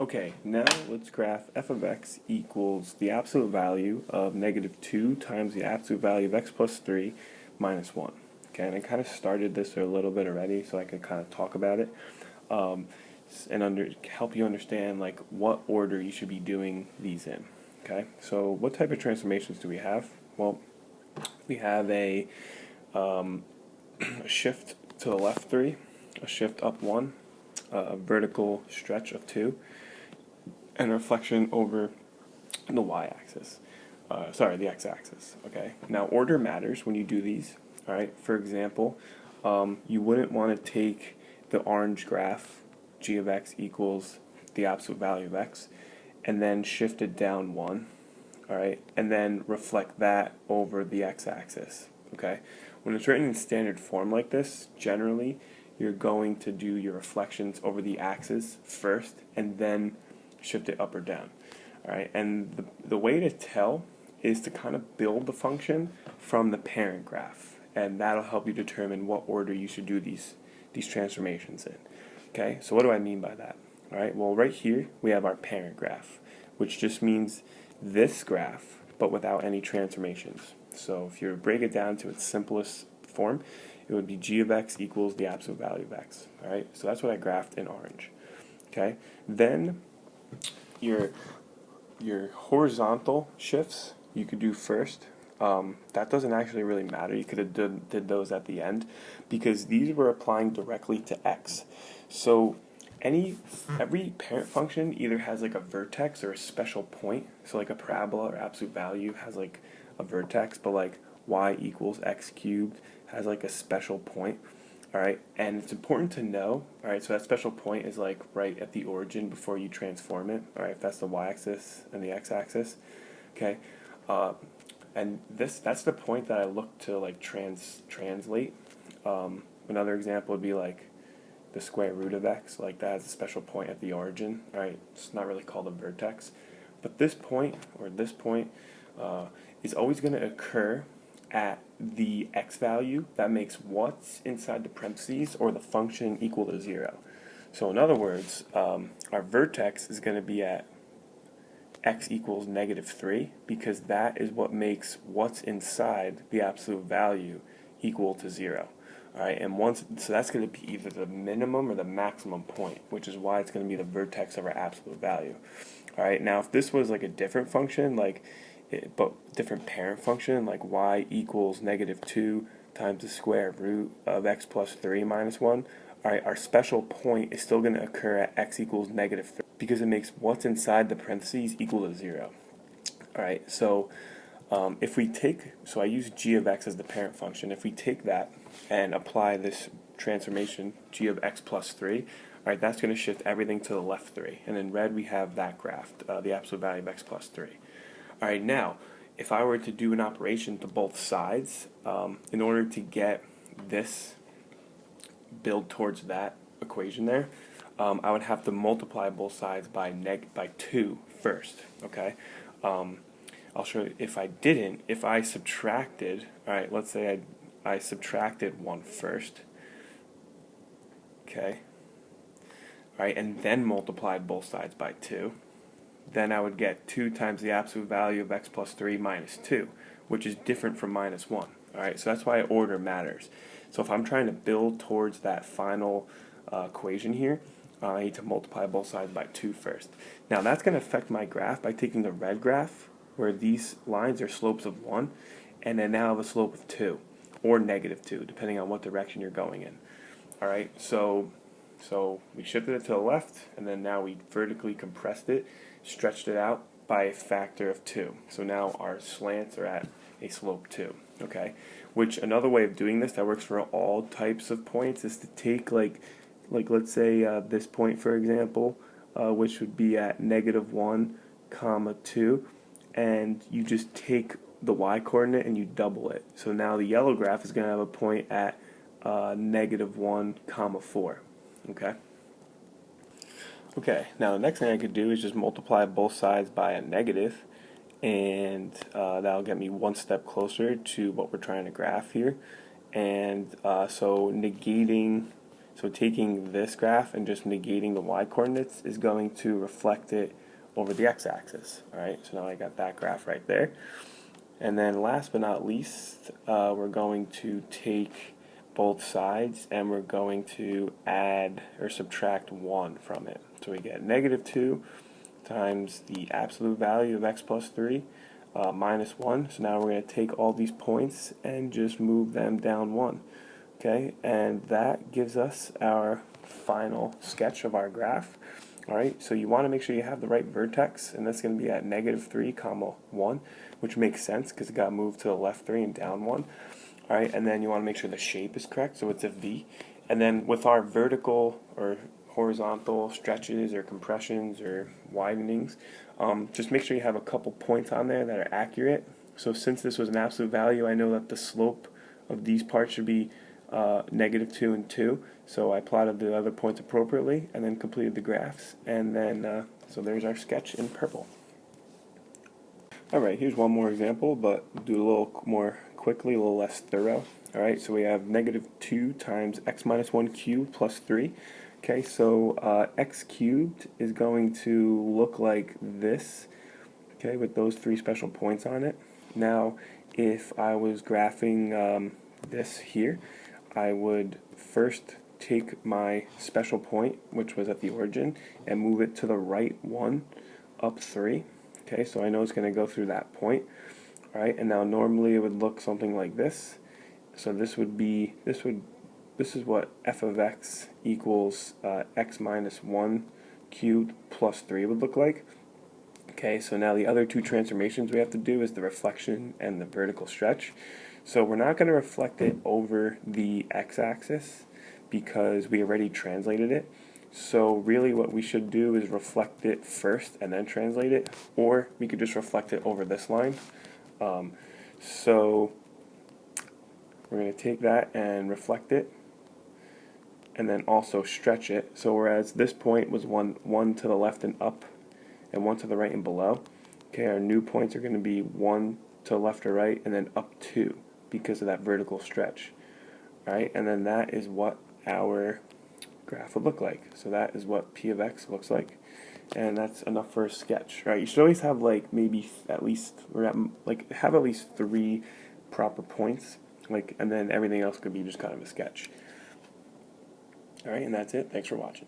Okay, now let's graph f of x equals the absolute value of negative 2 times the absolute value of x plus 3 minus 1. Okay, and I kind of started this a little bit already, so I can kind of talk about it um, and help you understand like what order you should be doing these in. Okay, so what type of transformations do we have? Well, we have a shift to the left 3, a shift up 1, a vertical stretch of 2, and a reflection over the y-axis. Sorry, the x-axis. Okay. Now order matters when you do these. All right. For example, you wouldn't want to take the orange graph, g of x equals the absolute value of x, and then shift it down 1. All right, and then reflect that over the x-axis. Okay. When it's written in standard form like this, generally you're going to do your reflections over the axis first, and then shift it up or down. All right, and the way to tell is to kind of build the function from the parent graph, and that'll help you determine what order you should do these transformations in. Okay, so what do I mean by that? All right, well, right here we have our parent graph, which just means this graph, but without any transformations. So if you break it down to its simplest form, it would be g of x equals the absolute value of x. All right, so that's what I graphed in orange. Okay, then your horizontal shifts you could do first. That doesn't actually really matter. You could have did those at the end because these were applying directly to x. So every parent function either has like a vertex or a special point. So like a parabola or absolute value has like a vertex, but like y equals x cubed has like a special point. All right, and it's important to know, all right, so that special point is like right at the origin before you transform it, all right, if that's the y-axis and the x-axis, okay, and that's the point that I look to like translate. Another example would be like the square root of x, like that has a special point at the origin, all right, it's not really called a vertex, but this point, or this point, is always going to occur at the x value that makes what's inside the parentheses or the function equal to 0. So in other words, our vertex is going to be at x equals negative 3 because that is what makes what's inside the absolute value equal to 0. Alright, and so that's going to be either the minimum or the maximum point, which is why it's going to be the vertex of our absolute value. Alright, now if this was like a different function, but different parent function, like y equals negative 2 times the square root of x plus 3 minus 1, alright, our special point is still going to occur at x equals negative 3 because it makes what's inside the parentheses equal to 0. Alright, so if we take, so I use g of x as the parent function. If we take that and apply this transformation, g of x plus 3, alright, that's going to shift everything to the left 3. And in red we have that graph, the absolute value of x plus 3. Alright, now, if I were to do an operation to both sides, in order to get this build towards that equation there, I would have to multiply both sides by 2 first, okay? I'll show you if I didn't, if I subtracted, alright, let's say I subtracted 1 first, okay? Alright, and then multiplied both sides by 2. Then I would get 2 times the absolute value of x plus 3 minus 2, which is different from minus 1. Alright, so that's why order matters. So if I'm trying to build towards that final equation here, I need to multiply both sides by 2 first. Now that's going to affect my graph by taking the red graph, where these lines are slopes of 1, and then now have a slope of 2, or negative 2, depending on what direction you're going in. Alright, so we shifted it to the left, and then now we vertically compressed it, stretched it out by a factor of 2. So now our slants are at a slope 2, okay? Which another way of doing this that works for all types of points is to take like let's say this point, for example, which would be at negative 1 comma 2, and you just take the y-coordinate and you double it. So now the yellow graph is going to have a point at negative 1 comma 4, okay? Okay, now the next thing I could do is just multiply both sides by a negative, and that'll get me one step closer to what we're trying to graph here. And so negating So taking this graph and just negating the y coordinates is going to reflect it over the x-axis. All right, so now I got that graph right there. And then last but not least, we're going to take both sides and we're going to add or subtract 1 from it. So we get -2 times the absolute value of x plus 3 minus 1. So now we're going to take all these points and just move them down 1. Okay, and that gives us our final sketch of our graph. All right, so you want to make sure you have the right vertex, and that's going to be at -3, 1, which makes sense because it got moved to the left 3 and down 1. All right, and then you want to make sure the shape is correct, so it's a V. And then with our vertical or horizontal stretches or compressions or widenings, just make sure you have a couple points on there that are accurate. So since this was an absolute value, I know that the slope of these parts should be -2 and 2, so I plotted the other points appropriately and then completed the graphs, and then so there's our sketch in purple. Alright, here's one more example, but do it a little more quickly, a little less thorough. Alright, so we have -2 times x minus 1 cubed plus 3. Okay, so x cubed is going to look like this, okay, with those 3 special points on it. Now, if I was graphing this here, I would first take my special point, which was at the origin, and move it to the right 1 up 3. Okay, so I know it's going to go through that point. All right, and now normally it would look something like this. So this is what f of x equals x minus 1 cubed plus 3 would look like. Okay, so now the other 2 transformations we have to do is the reflection and the vertical stretch. So we're not going to reflect it over the x-axis because we already translated it. So really what we should do is reflect it first and then translate it, or we could just reflect it over this line. So we're going to take that and reflect it and then also stretch it. So whereas this point was one to the left and up and 1 to the right and below, okay, our new points are going to be 1 to the left or right and then up 2 because of that vertical stretch. Right, and then that is what our graph would look like. So that is what P of x looks like, and that's enough for a sketch. Right, you should always have like maybe at least have at least 3 proper points, and then everything else could be just kind of a sketch. All right, and that's it. Thanks for watching.